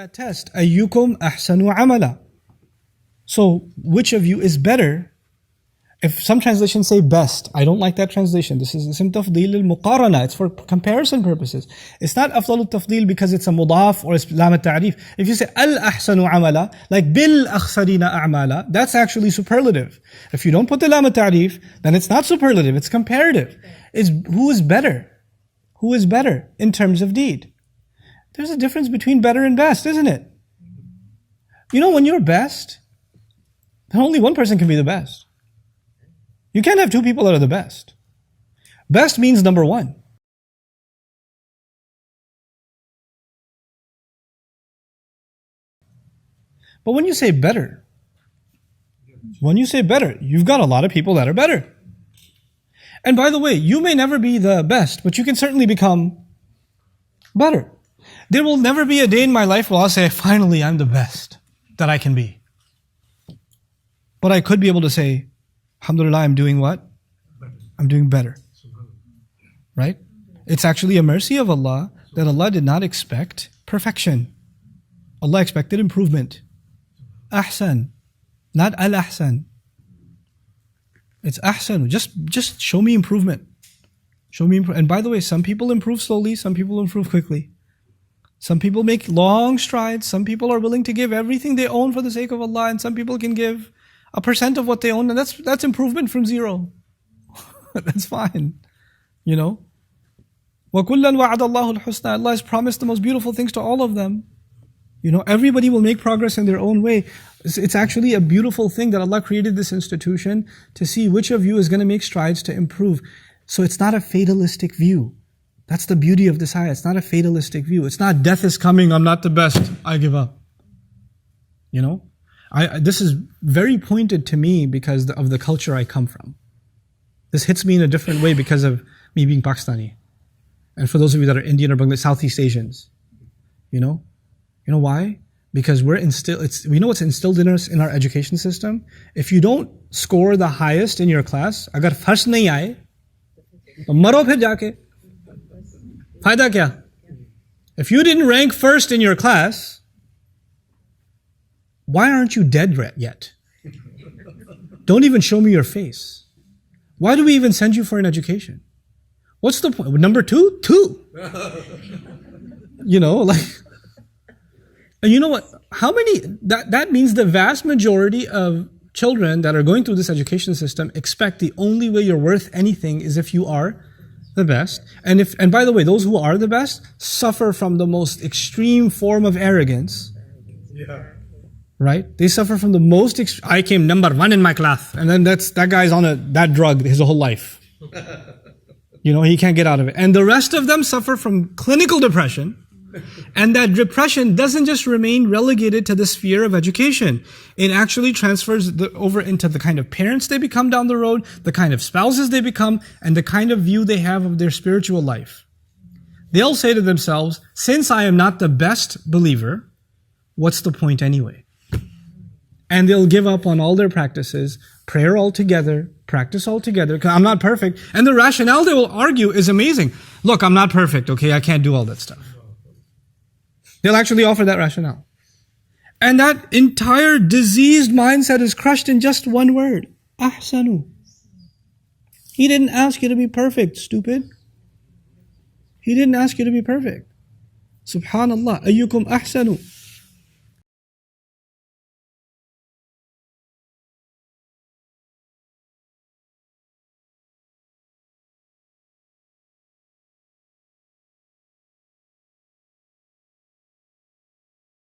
That test, ayyukum ahsanu amala. So, which of you is better? If some translations say best, I don't like that translation. This is ism tafdeel al-muqarana. It's for comparison purposes. It's not afdal al-tafdeel because it's a mudaf or it's lam al-ta'rif. If you say al-ahsanu amala, like bil akhsarina a'mala, that's actually superlative. If you don't put the lam al-ta'rif, then it's not superlative, it's comparative. It's who is better? Who is better in terms of deed? There's a difference between better and best, isn't it? You know, when you're best, then only one person can be the best. You can't have two people that are the best. Best means number one. But when you say better, you've got a lot of people that are better. And by the way, you may never be the best, but you can certainly become better. There will never be a day in my life where I'll say, finally, I'm the best that I can be. But I could be able to say, alhamdulillah, I'm doing what? I'm doing better. Right? It's actually a mercy of Allah that Allah did not expect perfection. Allah expected improvement. Ahsan, not al-ahsan. It's ahsan. Just show me improvement. Show me improvement. And by the way, some people improve slowly, some people improve quickly. Some people make long strides. Some people are willing to give everything they own for the sake of Allah, and some people can give 1% of what they own, and that's improvement from zero. That's fine. You know? وَكُلًّا وَعَدَ اللَّهُ الْحُسْنَى. Allah has promised the most beautiful things to all of them. You know, everybody will make progress in their own way. It's actually a beautiful thing that Allah created this institution to see which of you is going to make strides to improve. So it's not a fatalistic view. That's the beauty of this ayah. It's not a fatalistic view. It's not death is coming, I'm not the best, I give up. You know? This is very pointed to me because of the culture I come from. This hits me in a different way because of me being Pakistani. And for those of you that are Indian or Bangladesh, Southeast Asians. You know why? Because we know what's instilled in us in our education system. If you don't score the highest in your class, agar first nahi aaye, to maro phir jaake. Fayda kya? If you didn't rank first in your class, why aren't you dead yet? Don't even show me your face. Why do we even send you for an education? What's the point? Number two? You know, like... And you know what? That means the vast majority of children that are going through this education system expect the only way you're worth anything is if you are the best. And by the way, those who are the best suffer from the most extreme form of arrogance. Yeah. Right? They suffer from the most I came number one in my class. And then that guy's on that drug his whole life. You know, he can't get out of it. And the rest of them suffer from clinical depression. And that depression doesn't just remain relegated to the sphere of education. It actually transfers over into the kind of parents they become down the road, the kind of spouses they become, and the kind of view they have of their spiritual life. They'll say to themselves, since I am not the best believer, what's the point anyway? And they'll give up on all their practices, prayer altogether, practice altogether, because I'm not perfect. And the rationale they will argue is amazing. Look, I'm not perfect, okay? I can't do all that stuff. They'll actually offer that rationale. And that entire diseased mindset is crushed in just one word. Ahsanu. He didn't ask you to be perfect, stupid. He didn't ask you to be perfect. Subhanallah. Ayyukum ahsanu.